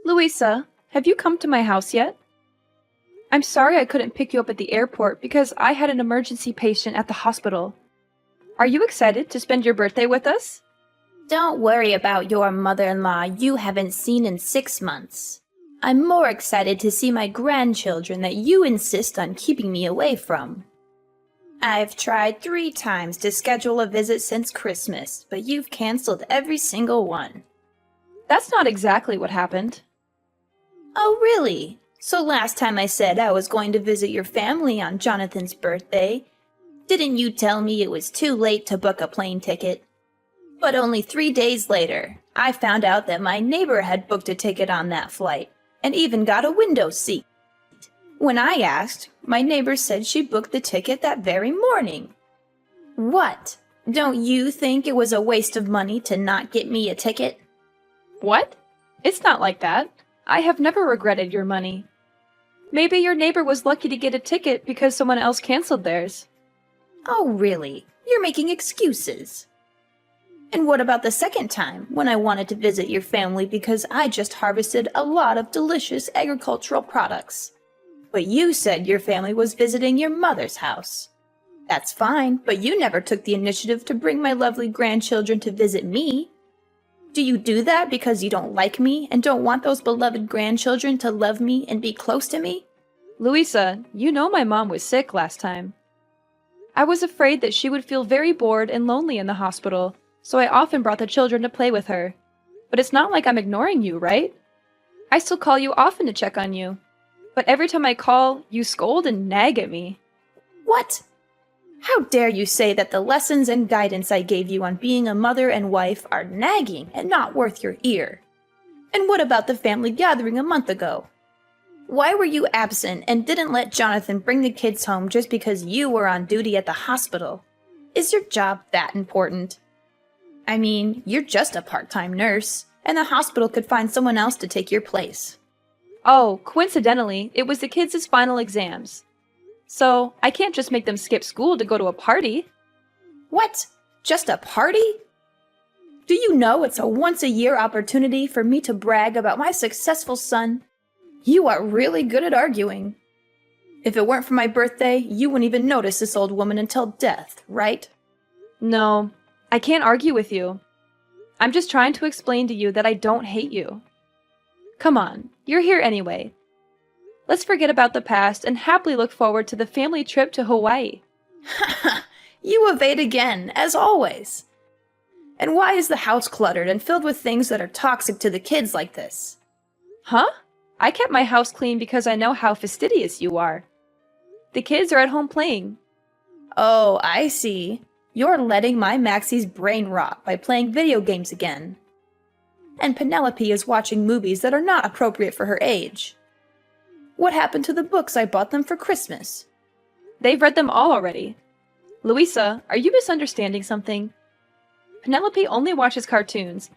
Louisa, have you come to my house yet? I'm sorry I couldn't pick you up at the airport because I had an emergency patient at the hospital. Are you excited to spend your birthday with us? Don't worry about your mother-in-law you haven't seen in 6 months. I'm more excited to see my grandchildren that you insist on keeping me away from. I've tried 3 times to schedule a visit since Christmas, but you've canceled every single one. That's not exactly what happened. Oh, really? So last time I said I was going to visit your family on Jonathan's birthday, didn't you tell me it was too late to book a plane ticket? But only 3 days later, I found out that my neighbor had booked a ticket on that flight, and even got a window seat. When I asked, my neighbor said she booked the ticket that very morning. What? Don't you think it was a waste of money to not get me a ticket? What? It's not like that. I have never regretted your money. Maybe your neighbor was lucky to get a ticket because someone else canceled theirs. Oh, really? You're making excuses. And what about the second time, when I wanted to visit your family because I just harvested a lot of delicious agricultural products? But you said your family was visiting your mother's house. That's fine, but you never took the initiative to bring my lovely grandchildren to visit me. Do you do that because you don't like me and don't want those beloved grandchildren to love me and be close to me? Louisa, you know my mom was sick last time. I was afraid that she would feel very bored and lonely in the hospital, so I often brought the children to play with her. But it's not like I'm ignoring you, right? I still call you often to check on you. But every time I call, you scold and nag at me. What? How dare you say that the lessons and guidance I gave you on being a mother and wife are nagging and not worth your ear? And what about the family gathering a month ago? Why were you absent and didn't let Jonathan bring the kids home just because you were on duty at the hospital? Is your job that important? I mean, you're just a part-time nurse, and the hospital could find someone else to take your place. Oh, coincidentally, it was the kids' final exams. So, I can't just make them skip school to go to a party. What? Just a party? Do you know it's a once-a-year opportunity for me to brag about my successful son? You are really good at arguing. If it weren't for my birthday, you wouldn't even notice this old woman until death, right? No, I can't argue with you. I'm just trying to explain to you that I don't hate you. Come on, you're here anyway. Let's forget about the past and happily look forward to the family trip to Hawaii. You evade again, as always. And why is the house cluttered and filled with things that are toxic to the kids like this? Huh? I kept my house clean because I know how fastidious you are. The kids are at home playing. Oh, I see. You're letting my Maxie's brain rot by playing video games again. And Penelope is watching movies that are not appropriate for her age. What happened to the books I bought them for Christmas? They've read them all already. Louisa, are you misunderstanding something? Penelope only watches cartoons,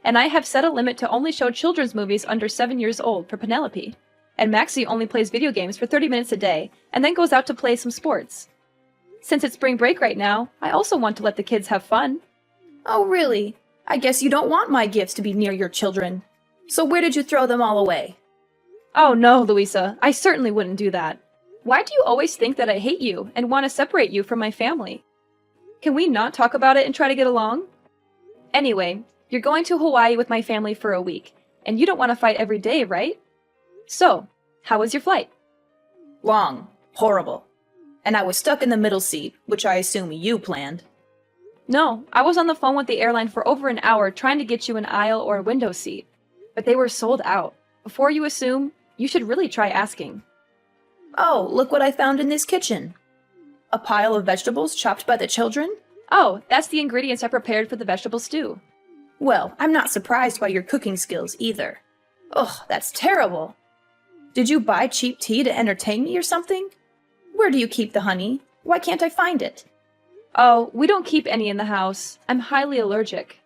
and I have set a limit to only show children's movies under 7 years old for Penelope. And Maxie only plays video games for 30 minutes a day, and then goes out to play some sports. Since it's spring break right now, I also want to let the kids have fun. Oh, really? I guess you don't want my gifts to be near your children. So where did you throw them all away? Oh no, Louisa, I certainly wouldn't do that. Why do you always think that I hate you and want to separate you from my family? Can we not talk about it and try to get along? Anyway, you're going to Hawaii with my family for a week, and you don't want to fight every day, right? So, how was your flight? Long. Horrible. And I was stuck in the middle seat, which I assume you planned. No, I was on the phone with the airline for over an hour trying to get you an aisle or a window seat. But they were sold out. Before you assume, you should really try asking. Oh, look what I found in this kitchen. A pile of vegetables chopped by the children? Oh, that's the ingredients I prepared for the vegetable stew. Well, I'm not surprised by your cooking skills either. Ugh, that's terrible. Did you buy cheap tea to entertain me or something? Where do you keep the honey? Why can't I find it? Oh, we don't keep any in the house. I'm highly allergic.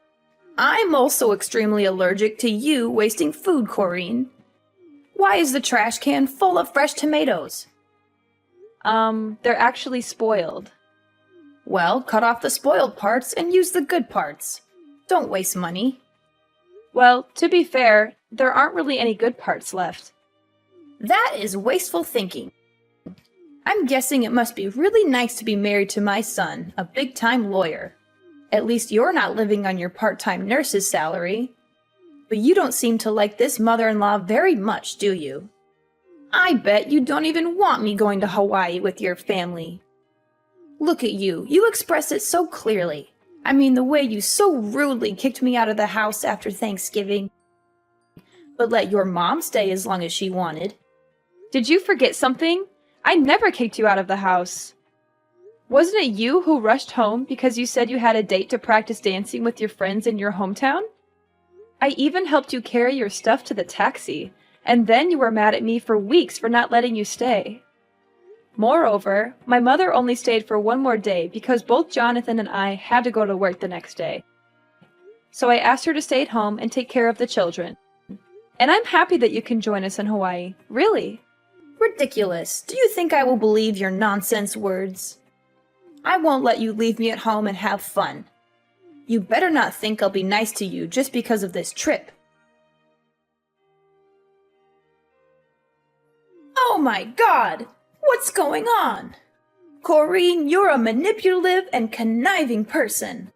I'm also extremely allergic to you wasting food, Corrine. Why is the trash can full of fresh tomatoes? They're actually spoiled. Well, cut off the spoiled parts and use the good parts. Don't waste money. Well, to be fair, there aren't really any good parts left. That is wasteful thinking. I'm guessing it must be really nice to be married to my son, a big-time lawyer. At least you're not living on your part-time nurse's salary. But you don't seem to like this mother-in-law very much, do you? I bet you don't even want me going to Hawaii with your family. Look at you. You express it so clearly. I mean, the way you so rudely kicked me out of the house after Thanksgiving, but let your mom stay as long as she wanted. Did you forget something? I never kicked you out of the house. Wasn't it you who rushed home because you said you had a date to practice dancing with your friends in your hometown? I even helped you carry your stuff to the taxi, and then you were mad at me for weeks for not letting you stay. Moreover, my mother only stayed for one more day because both Jonathan and I had to go to work the next day. So I asked her to stay at home and take care of the children. And I'm happy that you can join us in Hawaii, really. Ridiculous. Do you think I will believe your nonsense words? I won't let you leave me at home and have fun. You better not think I'll be nice to you just because of this trip. Oh my God! What's going on? Corrine, you're a manipulative and conniving person.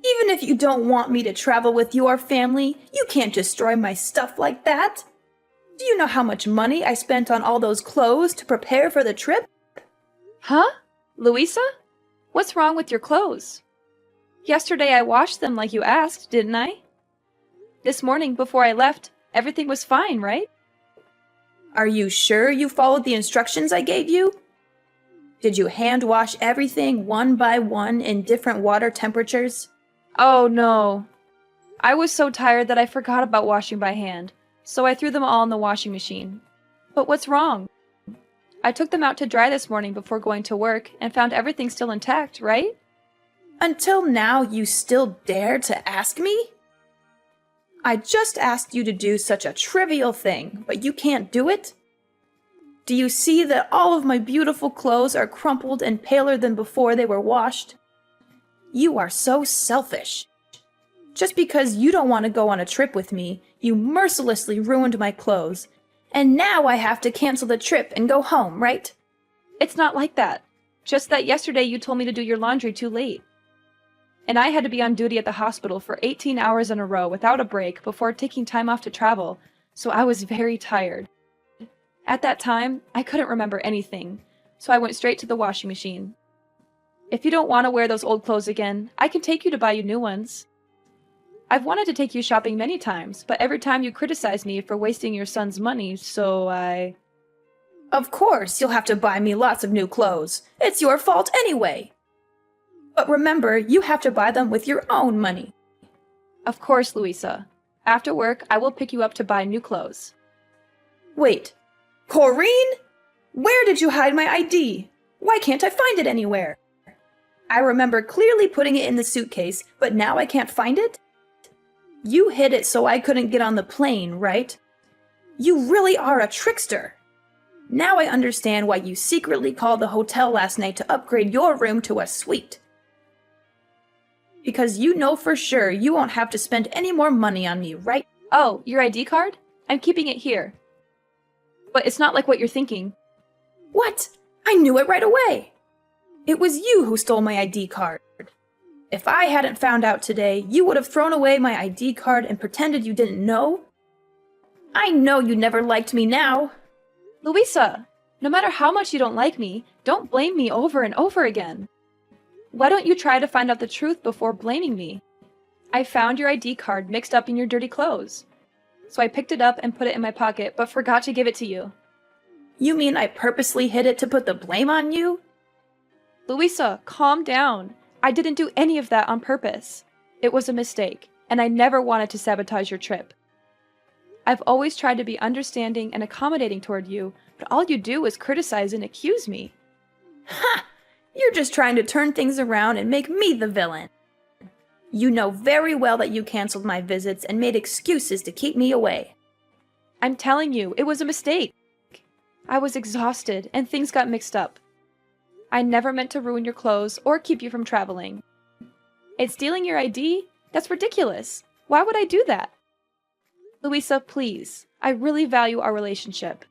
Even if you don't want me to travel with your family, you can't destroy my stuff like that. Do you know how much money I spent on all those clothes to prepare for the trip? Huh? Louisa? What's wrong with your clothes? Yesterday I washed them like you asked, didn't I? This morning before I left, everything was fine, right? Are you sure you followed the instructions I gave you? Did you hand wash everything one by one in different water temperatures? Oh no. I was so tired that I forgot about washing by hand, so I threw them all in the washing machine. But what's wrong? I took them out to dry this morning before going to work and found everything still intact, right? Until now, you still dare to ask me? I just asked you to do such a trivial thing, but you can't do it? Do you see that all of my beautiful clothes are crumpled and paler than before they were washed? You are so selfish. Just because you don't want to go on a trip with me, you mercilessly ruined my clothes. And now I have to cancel the trip and go home, right? It's not like that. Just that yesterday you told me to do your laundry too late. And I had to be on duty at the hospital for 18 hours in a row without a break before taking time off to travel, so I was very tired. At that time, I couldn't remember anything, so I went straight to the washing machine. If you don't want to wear those old clothes again, I can take you to buy you new ones. I've wanted to take you shopping many times, but every time you criticize me for wasting your son's money, so I... Of course, you'll have to buy me lots of new clothes. It's your fault anyway. But remember, you have to buy them with your own money. Of course, Louisa. After work, I will pick you up to buy new clothes. Wait, Corrine? Where did you hide my ID? Why can't I find it anywhere? I remember clearly putting it in the suitcase, but now I can't find it? You hid it so I couldn't get on the plane, right? You really are a trickster. Now I understand why you secretly called the hotel last night to upgrade your room to a suite. Because you know for sure you won't have to spend any more money on me, right? Oh, your ID card? I'm keeping it here. But it's not like what you're thinking. What? I knew it right away. It was you who stole my ID card. If I hadn't found out today, you would have thrown away my ID card and pretended you didn't know. I know you never liked me now. Louisa, no matter how much you don't like me, don't blame me over and over again. Why don't you try to find out the truth before blaming me? I found your ID card mixed up in your dirty clothes. So I picked it up and put it in my pocket, but forgot to give it to you. You mean I purposely hid it to put the blame on you? Louisa, calm down. I didn't do any of that on purpose. It was a mistake, and I never wanted to sabotage your trip. I've always tried to be understanding and accommodating toward you, but all you do is criticize and accuse me. Ha! You're just trying to turn things around and make me the villain. You know very well that you canceled my visits and made excuses to keep me away. I'm telling you, it was a mistake. I was exhausted, and things got mixed up. I never meant to ruin your clothes or keep you from traveling. And stealing your ID? That's ridiculous. Why would I do that? Louisa, please. I really value our relationship.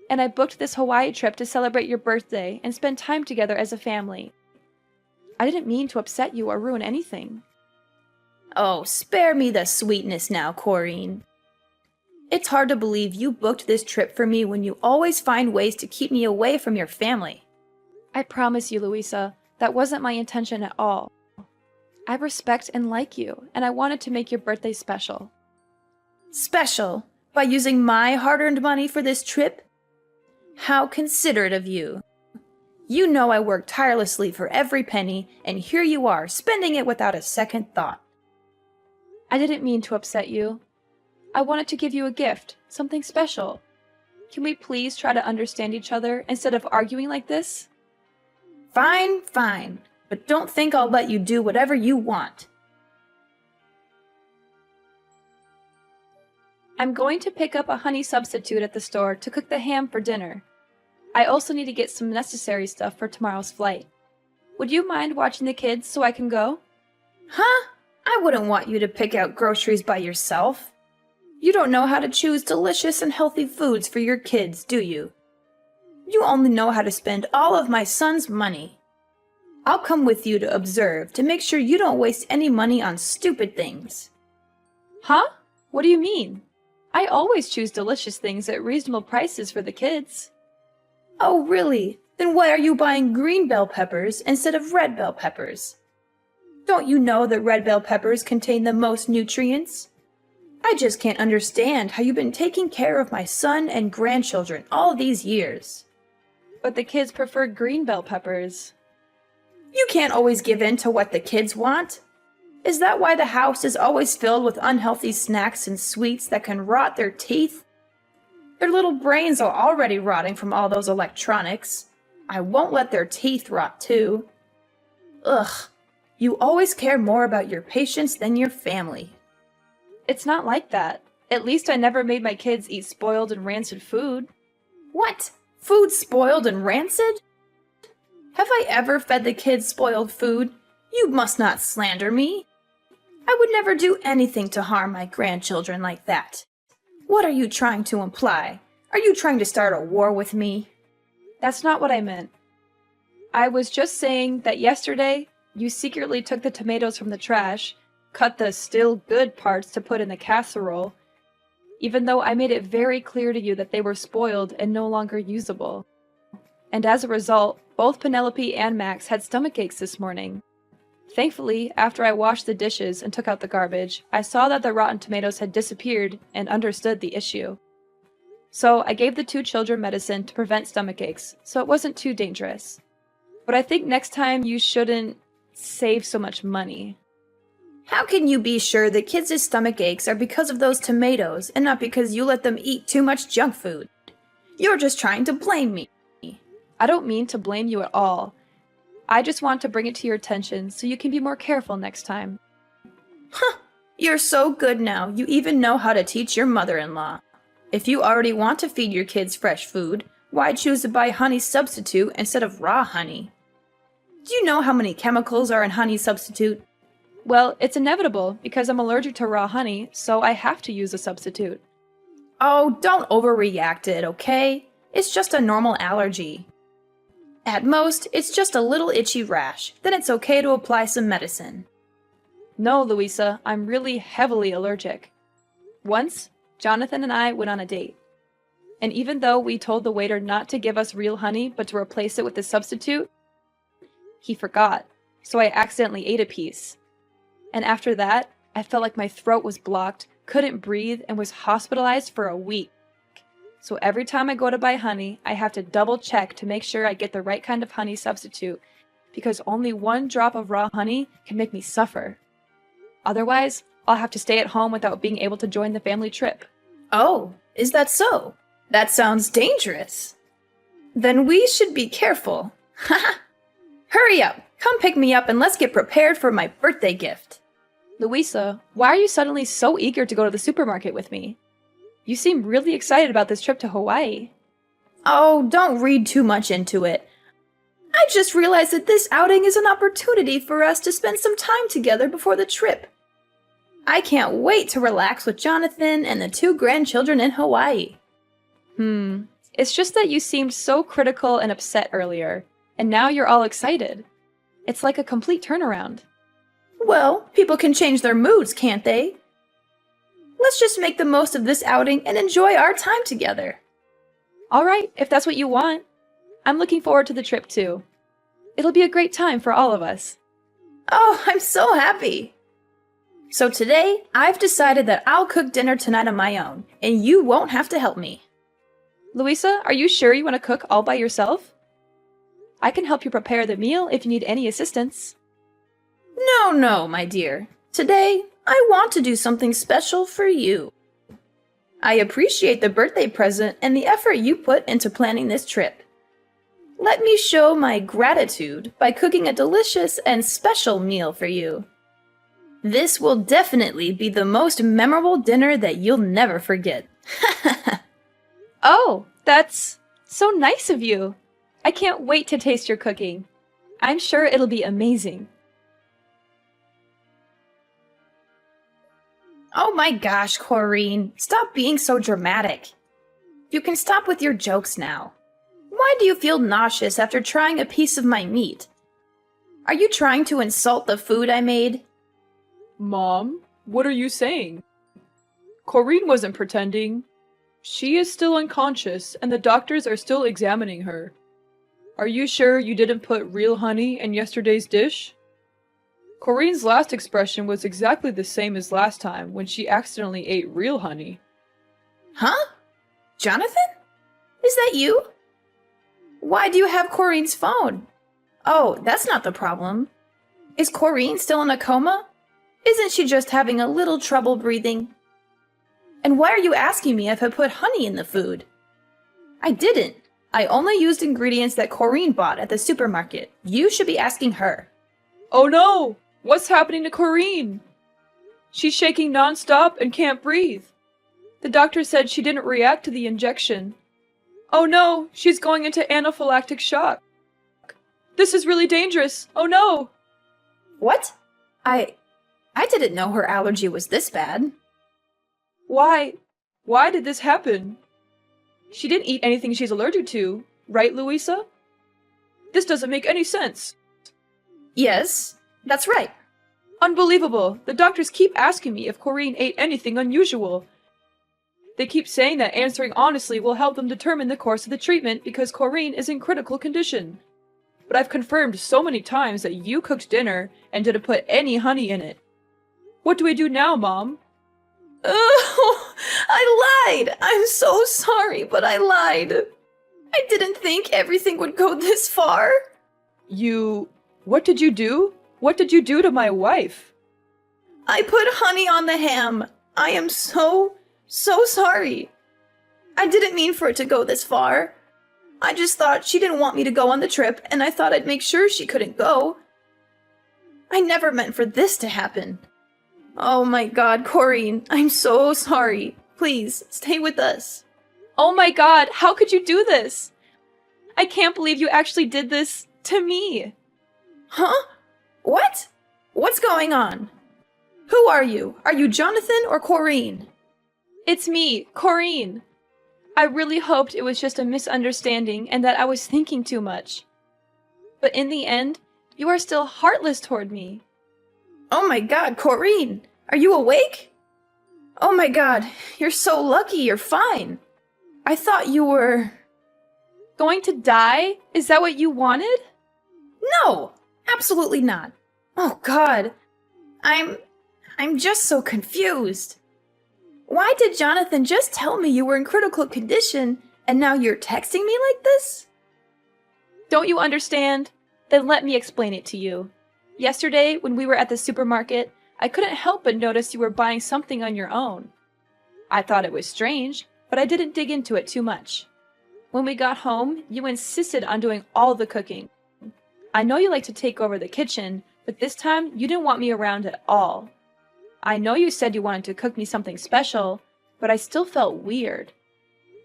And I booked this Hawaii trip to celebrate your birthday and spend time together as a family. I didn't mean to upset you or ruin anything. Oh, spare me the sweetness now, Corrine. It's hard to believe you booked this trip for me when you always find ways to keep me away from your family. I promise you, Louisa, that wasn't my intention at all. I respect and like you, and I wanted to make your birthday special. Special? By using my hard-earned money for this trip? How considerate of you. You know I worked tirelessly for every penny, and here you are, spending it without a second thought. I didn't mean to upset you. I wanted to give you a gift, something special. Can we please try to understand each other instead of arguing like this? Fine, fine, but don't think I'll let you do whatever you want. I'm going to pick up a honey substitute at the store to cook the ham for dinner. I also need to get some necessary stuff for tomorrow's flight. Would you mind watching the kids so I can go? Huh? I wouldn't want you to pick out groceries by yourself. You don't know how to choose delicious and healthy foods for your kids, do you? You only know how to spend all of my son's money. I'll come with you to observe to make sure you don't waste any money on stupid things. Huh? What do you mean? I always choose delicious things at reasonable prices for the kids. Oh, really? Then why are you buying green bell peppers instead of red bell peppers? Don't you know that red bell peppers contain the most nutrients? I just can't understand how you've been taking care of my son and grandchildren all these years. But the kids prefer green bell peppers. You can't always give in to what the kids want. Is that why the house is always filled with unhealthy snacks and sweets that can rot their teeth? Their little brains are already rotting from all those electronics. I won't let their teeth rot too. Ugh, you always care more about your patients than your family. It's not like that. At least I never made my kids eat spoiled and rancid food. What? Food spoiled and rancid? Have I ever fed the kids spoiled food? You must not slander me. I would never do anything to harm my grandchildren like that. What are you trying to imply? Are you trying to start a war with me? That's not what I meant. I was just saying that yesterday, you secretly took the tomatoes from the trash, cut the still good parts to put in the casserole, even though I made it very clear to you that they were spoiled and no longer usable. And as a result, both Penelope and Max had stomach aches this morning. Thankfully, after I washed the dishes and took out the garbage, I saw that the rotten tomatoes had disappeared and understood the issue. So I gave the two children medicine to prevent stomach aches, so it wasn't too dangerous. But I think next time you shouldn't save so much money. How can you be sure the kids' stomach aches are because of those tomatoes and not because you let them eat too much junk food? You're just trying to blame me. I don't mean to blame you at all. I just want to bring it to your attention so you can be more careful next time. Huh, you're so good now, you even know how to teach your mother-in-law. If you already want to feed your kids fresh food, why choose to buy honey substitute instead of raw honey? Do you know how many chemicals are in honey substitute? Well, it's inevitable because I'm allergic to raw honey, so I have to use a substitute. Oh, don't overreact it, okay? It's just a normal allergy. At most, it's just a little itchy rash. Then it's okay to apply some medicine. No, Louisa, I'm really heavily allergic. Once, Jonathan and I went on a date. And even though we told the waiter not to give us real honey but to replace it with a substitute, he forgot, so I accidentally ate a piece. And after that, I felt like my throat was blocked, couldn't breathe, and was hospitalized for a week. So every time I go to buy honey, I have to double check to make sure I get the right kind of honey substitute, because only one drop of raw honey can make me suffer. Otherwise, I'll have to stay at home without being able to join the family trip. Oh, is that so? That sounds dangerous. Then we should be careful. Haha! Hurry up! Come pick me up and let's get prepared for my birthday gift. Louisa, why are you suddenly so eager to go to the supermarket with me? You seem really excited about this trip to Hawaii. Oh, don't read too much into it. I just realized that this outing is an opportunity for us to spend some time together before the trip. I can't wait to relax with Jonathan and the 2 grandchildren in Hawaii. It's just that you seemed so critical and upset earlier, and now you're all excited. It's like a complete turnaround. Well, people can change their moods, can't they? Let's just make the most of this outing and enjoy our time together. All right, if that's what you want. I'm looking forward to the trip too. It'll be a great time for all of us. Oh, I'm so happy. So today, I've decided that I'll cook dinner tonight on my own, and you won't have to help me. Louisa, are you sure you want to cook all by yourself? I can help you prepare the meal if you need any assistance. No, my dear. Today, I want to do something special for you. I appreciate the birthday present and the effort you put into planning this trip. Let me show my gratitude by cooking a delicious and special meal for you. This will definitely be the most memorable dinner that you'll never forget. Oh, that's so nice of you. I can't wait to taste your cooking. I'm sure it'll be amazing. Oh my gosh, Corrine, stop being so dramatic. You can stop with your jokes now. Why do you feel nauseous after trying a piece of my meat? Are you trying to insult the food I made? Mom, what are you saying? Corrine wasn't pretending. She is still unconscious, and the doctors are still examining her. Are you sure you didn't put real honey in yesterday's dish? Corrine's last expression was exactly the same as last time when she accidentally ate real honey. Huh? Jonathan? Is that you? Why do you have Corrine's phone? Oh, that's not the problem. Is Corrine still in a coma? Isn't she just having a little trouble breathing? And why are you asking me if I put honey in the food? I didn't. I only used ingredients that Corrine bought at the supermarket. You should be asking her. Oh no! What's happening to Corrine? She's shaking nonstop and can't breathe. The doctor said she didn't react to the injection. Oh no, she's going into anaphylactic shock. This is really dangerous. Oh no! What? I didn't know her allergy was this bad. Why? Why did this happen? She didn't eat anything she's allergic to, right, Louisa? This doesn't make any sense. Yes, that's right. Unbelievable. The doctors keep asking me if Corrine ate anything unusual. They keep saying that answering honestly will help them determine the course of the treatment because Corrine is in critical condition. But I've confirmed so many times that you cooked dinner and didn't put any honey in it. What do we do now, Mom? Oh, I lied! I'm so sorry, but I lied. I didn't think everything would go this far. What did you do? What did you do to my wife? I put honey on the ham. I am so sorry. I didn't mean for it to go this far. I just thought she didn't want me to go on the trip, and I thought I'd make sure she couldn't go. I never meant for this to happen. Oh my god, Corrine, I'm so sorry. Please, stay with us. Oh my god, how could you do this? I can't believe you actually did this to me. Huh? What? What's going on? Who are you? Are you Jonathan or Corrine? It's me, Corrine. I really hoped it was just a misunderstanding and that I was thinking too much. But in the end, you are still heartless toward me. Oh my god, Corrine! Are you awake? Oh my god, you're so lucky you're fine. I thought you were... Going to die? Is that what you wanted? No! Absolutely not. Oh god. I'm just so confused. Why did Jonathan just tell me you were in critical condition and now you're texting me like this? Don't you understand? Then let me explain it to you. Yesterday, when we were at the supermarket, I couldn't help but notice you were buying something on your own. I thought it was strange, but I didn't dig into it too much. When we got home, you insisted on doing all the cooking. I know you like to take over the kitchen, but this time you didn't want me around at all. I know you said you wanted to cook me something special, but I still felt weird.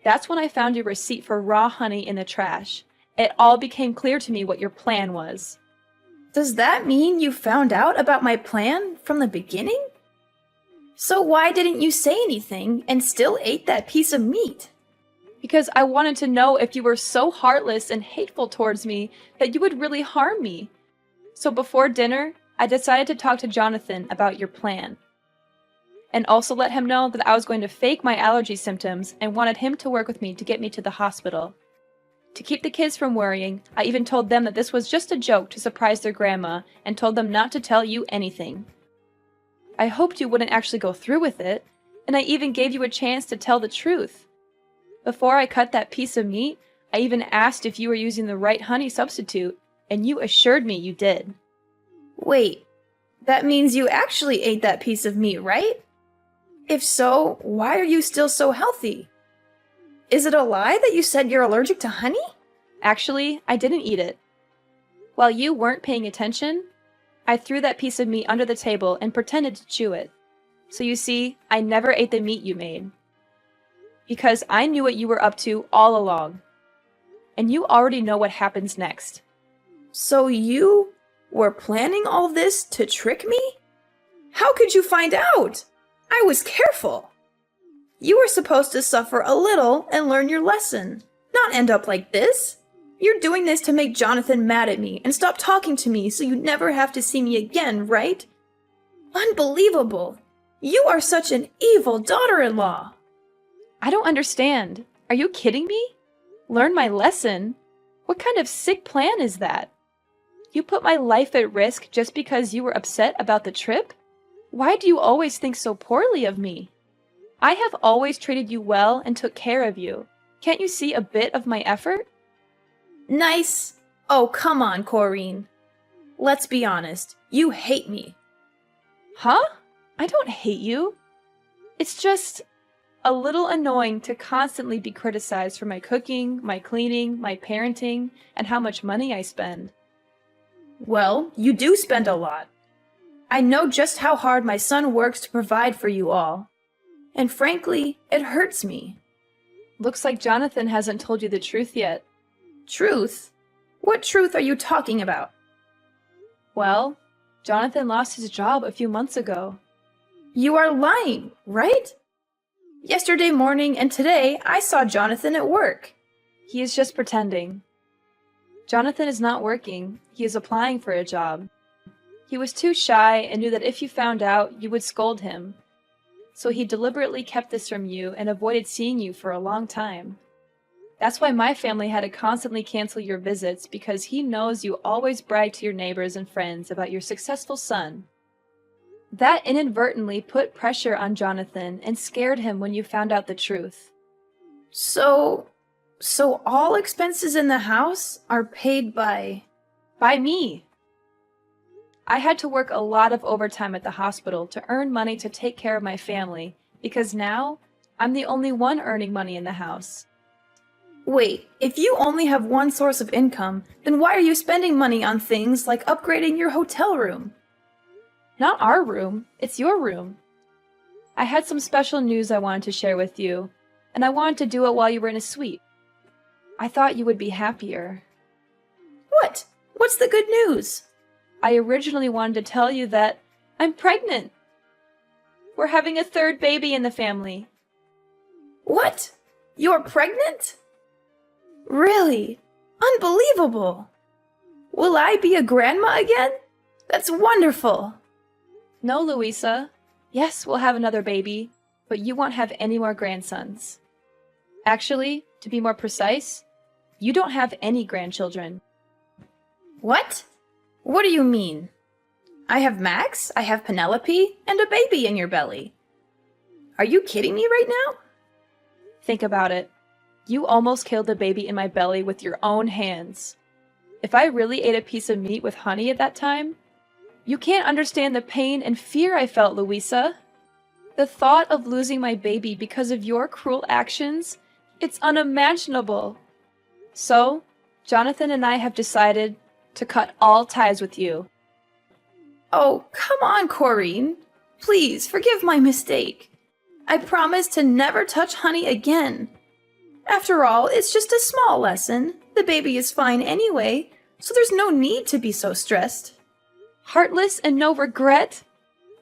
That's when I found your receipt for raw honey in the trash. It all became clear to me what your plan was. Does that mean you found out about my plan from the beginning? So why didn't you say anything and still ate that piece of meat? Because I wanted to know if you were so heartless and hateful towards me that you would really harm me. So before dinner, I decided to talk to Jonathan about your plan. And also let him know that I was going to fake my allergy symptoms and wanted him to work with me to get me to the hospital. To keep the kids from worrying, I even told them that this was just a joke to surprise their grandma and told them not to tell you anything. I hoped you wouldn't actually go through with it, and I even gave you a chance to tell the truth. Before I cut that piece of meat, I even asked if you were using the right honey substitute, and you assured me you did. Wait, that means you actually ate that piece of meat, right? If so, why are you still so healthy? Is it a lie that you said you're allergic to honey? Actually, I didn't eat it. While you weren't paying attention, I threw that piece of meat under the table and pretended to chew it. So you see, I never ate the meat you made. Because I knew what you were up to all along. And you already know what happens next. So you were planning all this to trick me? How could you find out? I was careful. You were supposed to suffer a little and learn your lesson, not end up like this. You're doing this to make Jonathan mad at me and stop talking to me so you never have to see me again, right? Unbelievable. You are such an evil daughter-in-law. I don't understand. Are you kidding me? Learn my lesson? What kind of sick plan is that? You put my life at risk just because you were upset about the trip? Why do you always think so poorly of me? I have always treated you well and took care of you. Can't you see a bit of my effort? Nice. Oh, come on, Corrine. Let's be honest. You hate me. Huh? I don't hate you. It's just a little annoying to constantly be criticized for my cooking, my cleaning, my parenting, and how much money I spend. Well, you do spend a lot. I know just how hard my son works to provide for you all. And frankly, it hurts me. Looks like Jonathan hasn't told you the truth yet. Truth? What truth are you talking about? Well, Jonathan lost his job a few months ago. You are lying, right? Yesterday morning and today, I saw Jonathan at work. He is just pretending. Jonathan is not working. He is applying for a job. He was too shy and knew that if you found out, you would scold him. So he deliberately kept this from you and avoided seeing you for a long time. That's why my family had to constantly cancel your visits, because he knows you always brag to your neighbors and friends about your successful son. That inadvertently put pressure on Jonathan and scared him when you found out the truth. So all expenses in the house are paid by me. I had to work a lot of overtime at the hospital to earn money to take care of my family, because now I'm the only one earning money in the house. Wait, if you only have one source of income, then why are you spending money on things like upgrading your hotel room? Not our room, it's your room. I had some special news I wanted to share with you, and I wanted to do it while you were in a suite. I thought you would be happier. What? What's the good news? I originally wanted to tell you that I'm pregnant. We're having a third baby in the family. What? You're pregnant? Really? Unbelievable! Will I be a grandma again? That's wonderful! No, Louisa. Yes, we'll have another baby, but you won't have any more grandsons. Actually, to be more precise, you don't have any grandchildren. What? What do you mean? I have Max, I have Penelope, and a baby in your belly. Are you kidding me right now? Think about it. You almost killed the baby in my belly with your own hands. If I really ate a piece of meat with honey at that time, you can't understand the pain and fear I felt, Louisa. The thought of losing my baby because of your cruel actions, it's unimaginable. So, Jonathan and I have decided to cut all ties with you. Oh, come on, Corrine. Please, forgive my mistake. I promise to never touch honey again. After all, it's just a small lesson. The baby is fine anyway, so there's no need to be so stressed. Heartless and no regret?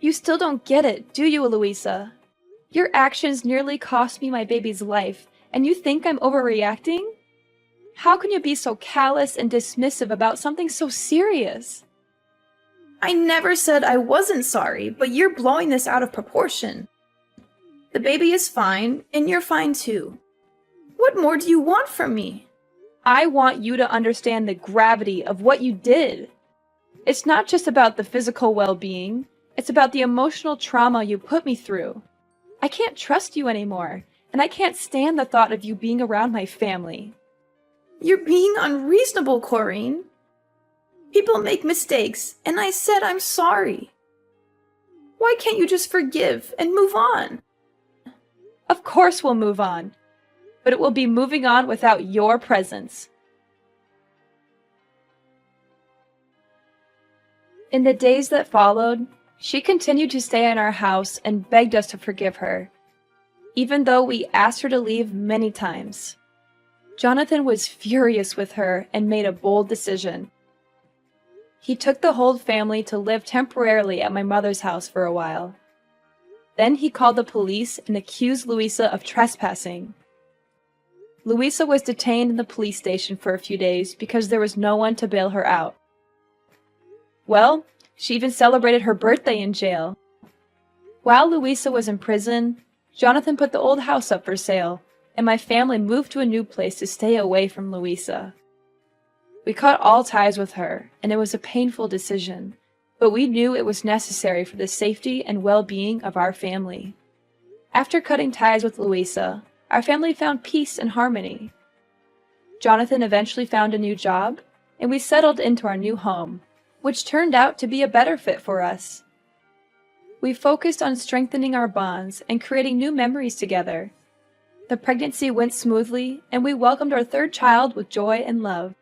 You still don't get it, do you, Louisa? Your actions nearly cost me my baby's life, and you think I'm overreacting? How can you be so callous and dismissive about something so serious? I never said I wasn't sorry, but you're blowing this out of proportion. The baby is fine, and you're fine too. What more do you want from me? I want you to understand the gravity of what you did. It's not just about the physical well-being, it's about the emotional trauma you put me through. I can't trust you anymore, and I can't stand the thought of you being around my family. You're being unreasonable, Corinne. People make mistakes, and I said I'm sorry. Why can't you just forgive and move on? Of course we'll move on, but it will be moving on without your presence. In the days that followed, she continued to stay in our house and begged us to forgive her, even though we asked her to leave many times. Jonathan was furious with her and made a bold decision. He took the whole family to live temporarily at my mother's house for a while. Then he called the police and accused Louisa of trespassing. Louisa was detained in the police station for a few days because there was no one to bail her out. Well, she even celebrated her birthday in jail. While Louisa was in prison, Jonathan put the old house up for sale, and my family moved to a new place to stay away from Louisa. We cut all ties with her, and it was a painful decision, but we knew it was necessary for the safety and well-being of our family. After cutting ties with Louisa, our family found peace and harmony. Jonathan eventually found a new job, and we settled into our new home, which turned out to be a better fit for us. We focused on strengthening our bonds and creating new memories together. The pregnancy went smoothly, and we welcomed our third child with joy and love.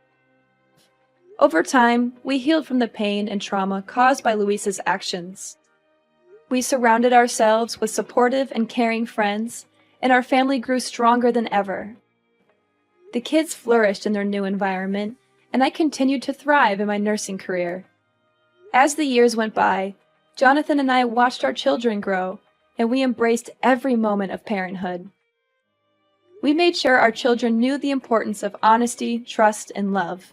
Over time, we healed from the pain and trauma caused by Louisa's actions. We surrounded ourselves with supportive and caring friends, and our family grew stronger than ever. The kids flourished in their new environment, and I continued to thrive in my nursing career. As the years went by, Jonathan and I watched our children grow, and we embraced every moment of parenthood. We made sure our children knew the importance of honesty, trust, and love.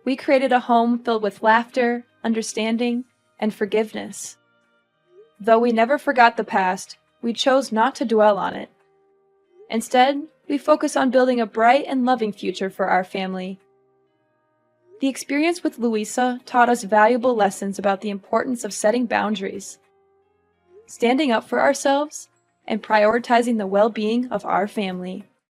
We created a home filled with laughter, understanding, and forgiveness. Though we never forgot the past, we chose not to dwell on it. Instead, we focus on building a bright and loving future for our family. The experience with Louisa taught us valuable lessons about the importance of setting boundaries, standing up for ourselves, and prioritizing the well-being of our family.